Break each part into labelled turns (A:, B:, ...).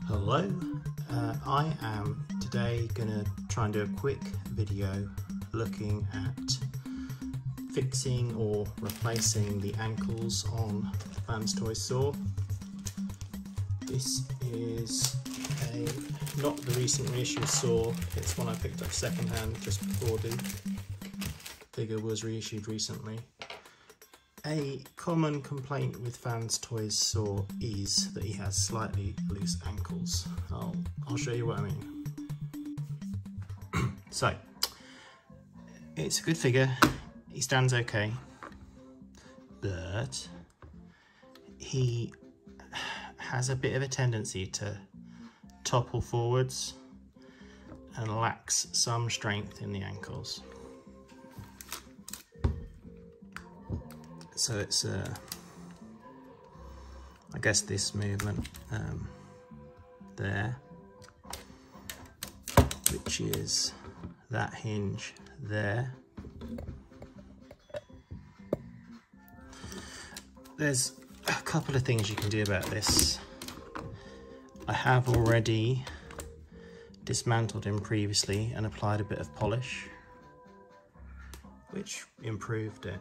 A: Hello, I am today going to try and do a quick video looking at fixing or replacing the ankles on Fans Toys Soar. This is not the recent reissue Soar, it's one I picked up second hand just before the figure was reissued recently. A common complaint with Fans Toys Soar is that he has slightly loose ankles. I'll show you what I mean. So, it's a good figure, he stands okay, but he has a bit of a tendency to topple forwards and lacks some strength in the ankles. So it's I guess this movement there, which is that hinge there. There's a couple of things you can do about this. I have already dismantled him previously and applied a bit of polish, which improved it.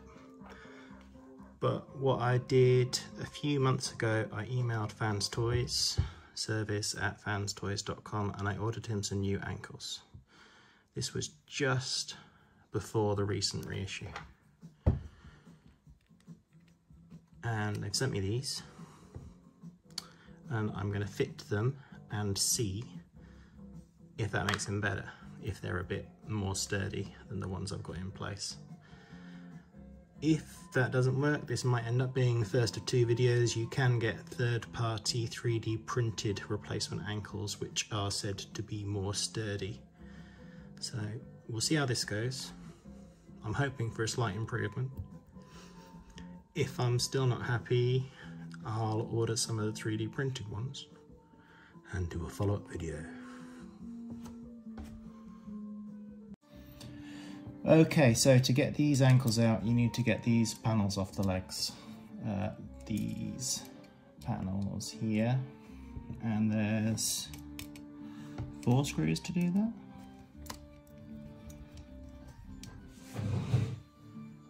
A: But what I did a few months ago, I emailed Fans Toys, service@fanstoys.com, and I ordered him some new ankles. This was just before the recent reissue. And they've sent me these, and I'm going to fit them and see if that makes them better, if they're a bit more sturdy than the ones I've got in place. If that doesn't work, this might end up being the first of two videos. You can get third-party 3D printed replacement ankles, which are said to be more sturdy. So we'll see how this goes. I'm hoping for a slight improvement. If I'm still not happy, I'll order some of the 3D printed ones and do a follow-up video. Okay, so to get these ankles out, you need to get these panels off the legs. These panels here, and there's 4 screws to do that.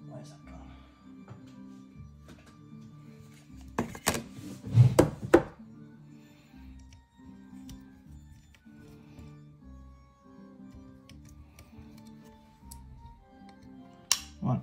A: Where's that gone? One.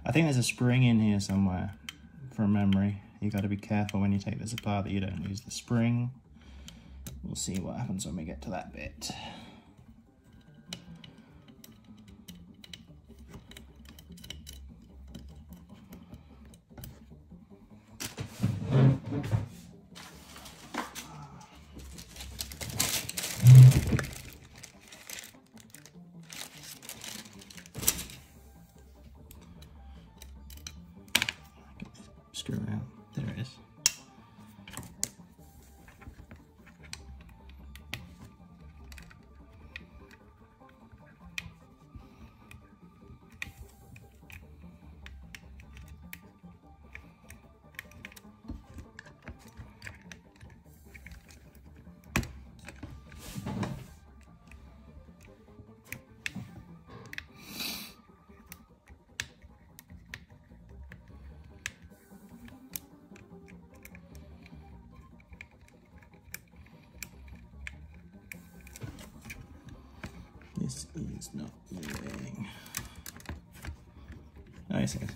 A: I think there's a spring in here somewhere from memory. You got to be careful when you take this apart that you don't lose the spring. We'll see what happens when we get to that bit. Screw around. There it is. This is not moving. Oh, yes, it is.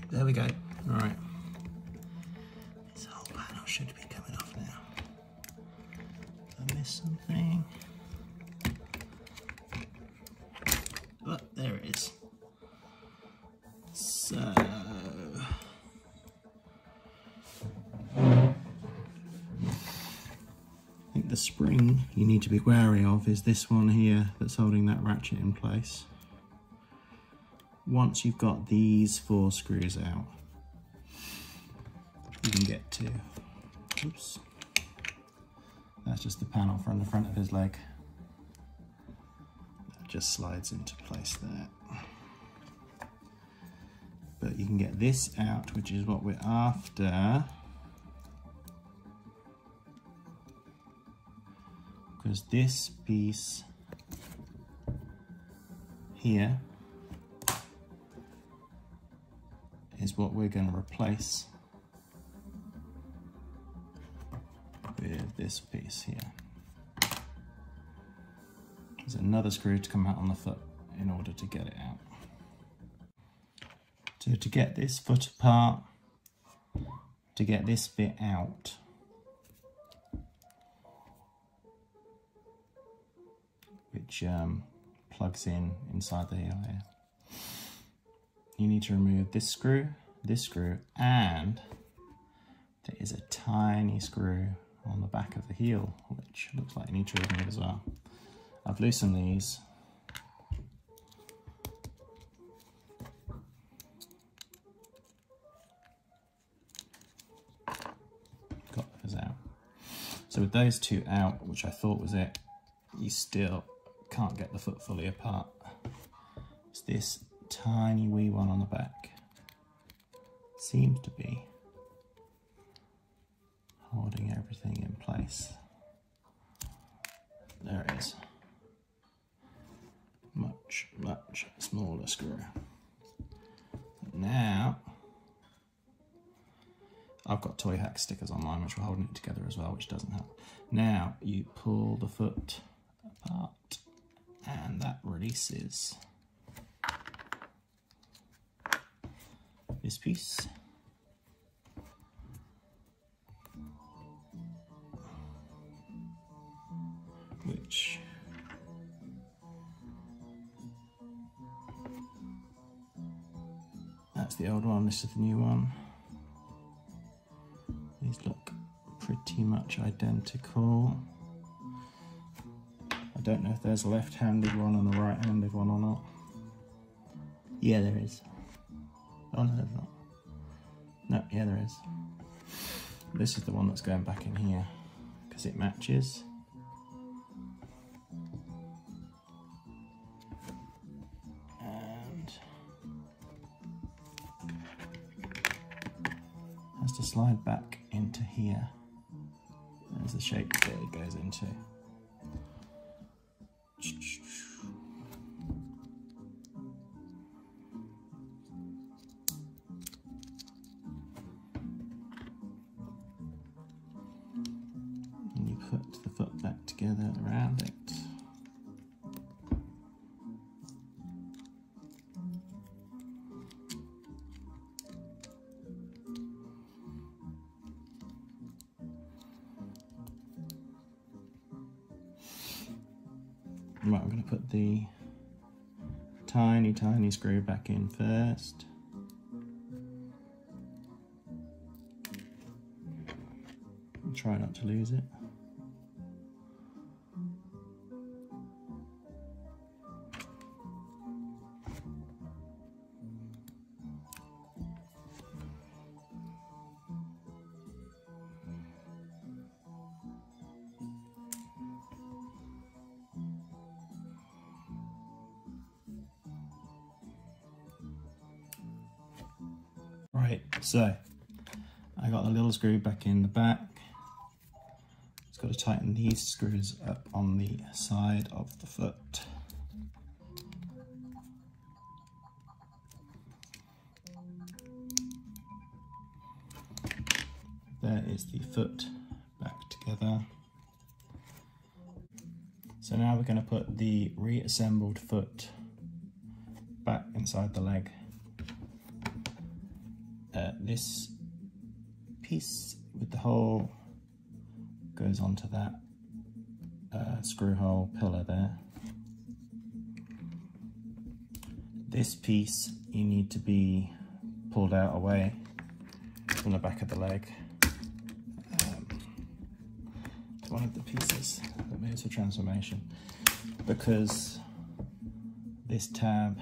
A: There we go. All right. This whole panel should be coming off now. Did I miss something? Oh, there it is. So, I think the spring you need to be wary of is this one here that's holding that ratchet in place. Once you've got these 4 screws out, you can get to, oops, that's just the panel from the front of his leg. That just slides into place there. But you can get this out, which is what we're after, because this piece here is what we're going to replace with this piece here. There's another screw to come out on the foot in order to get it out. So to get this foot apart, to get this bit out, which plugs in inside the heel here, you need to remove this screw, and there is a tiny screw on the back of the heel, which looks like you need to remove as well. I've loosened these. Got those out. So with those 2 out, which I thought was it, you still can't get the foot fully apart. It's this tiny wee one on the back. Seems to be holding everything in place. There it is. Much, much smaller screw. Now, I've got Toy Hack stickers on mine, which are holding it together as well, which doesn't help. Now, you pull the foot apart, and that releases this piece. Which that's the old one, this is the new one. These look pretty much identical. I don't know if there's a left-handed one and a right-handed one or not. Yeah, there is. Oh no, there's not. No, yeah, there is. This is the one that's going back in here because it matches. And has to slide back into here. There's the shape that it goes into. And you put the foot back together around it. Right, I'm going to put the tiny screw back in first. And try not to lose it. Right, so I got the little screw back in the back. It's got to tighten these screws up on the side of the foot. There is the foot back together. So now we're going to put the reassembled foot back inside the leg. this piece with the hole goes onto that screw hole pillar there. This piece you need to be pulled out away from the back of the leg. It's one of the pieces that moves for transformation, because this tab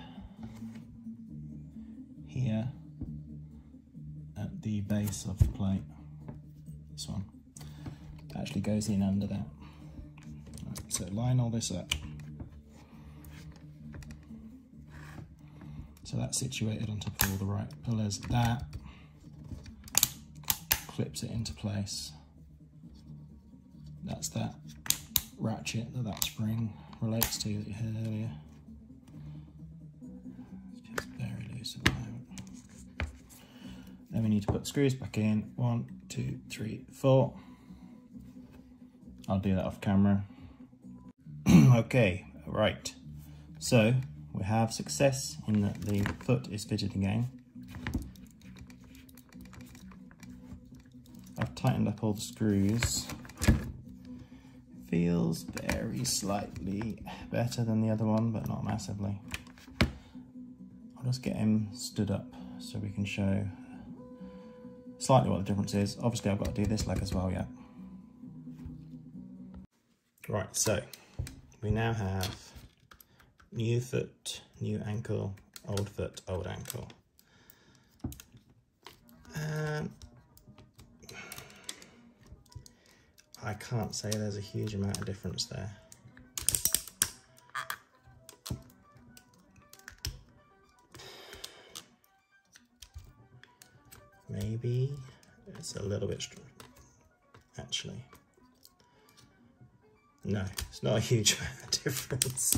A: here at the base of the plate, this one, actually goes in under that. Right, so line all this up. So that's situated on top of all the right pillars. That clips it into place. That's that ratchet that spring relates to that you heard earlier. It's just very loose at the moment. Then we need to put the screws back in. 1, 2, 3, 4. I'll do that off camera. Okay, right. So we have success in that the foot is fitted again. I've tightened up all the screws. Feels very slightly better than the other one, but not massively. I'll just get him stood up so we can show slightly what the difference is. Obviously I've got to do this leg as well yet. Right, so we now have new foot, new ankle, old foot, old ankle. I can't say there's a huge amount of difference there. Maybe it's a little bit strong, actually. No, it's not a huge amount of difference.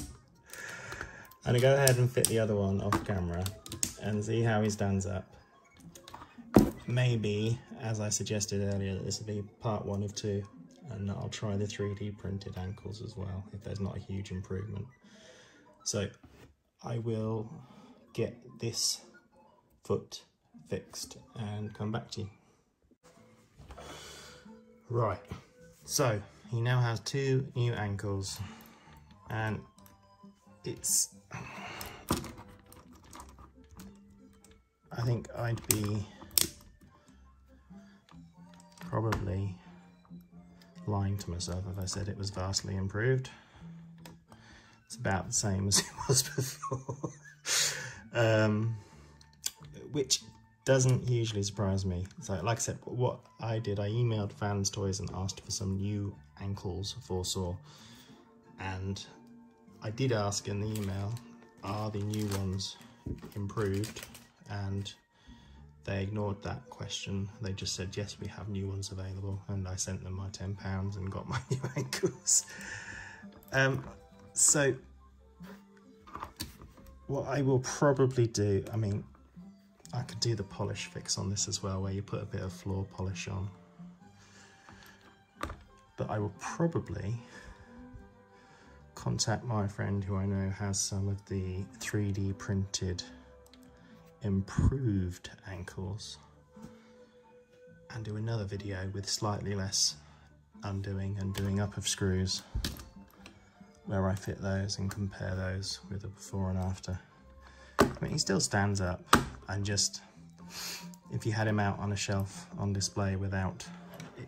A: I'm gonna go ahead and fit the other one off camera and see how he stands up. Maybe, as I suggested earlier, that this will be part 1 of 2, and I'll try the 3D printed ankles as well, if there's not a huge improvement. So I will get this foot fixed and come back to you. Right, so he now has 2 new ankles, and it's, I think I'd be probably lying to myself if I said it was vastly improved. It's about the same as it was before, which doesn't usually surprise me. So like I said, what I did, I emailed Fans Toys and asked for some new ankles for Soar, and I did ask in the email, are the new ones improved? And they ignored that question. They just said, yes, we have new ones available. And I sent them my £10 and got my new ankles. So what I will probably do, I mean, I could do the polish fix on this as well, where you put a bit of floor polish on. But I will probably contact my friend who I know has some of the 3D printed improved ankles and do another video with slightly less undoing and doing up of screws, where I fit those and compare those with the before and after. I mean, he still stands up, and just, if you had him out on a shelf on display without it,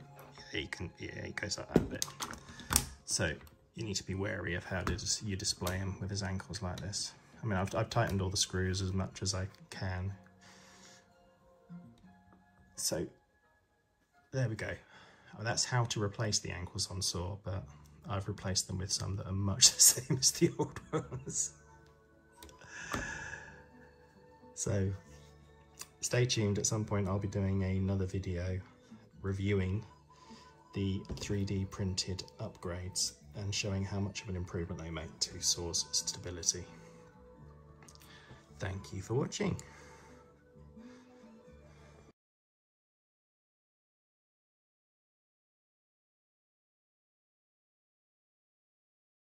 A: it goes like that a bit. So you need to be wary of how you display him with his ankles like this. I mean, I've tightened all the screws as much as I can. So there we go. Well, that's how to replace the ankles on Soar, but I've replaced them with some that are much the same as the old ones. So stay tuned. At some point I'll be doing another video reviewing the 3D printed upgrades and showing how much of an improvement they make to Soar's stability. Thank you for watching.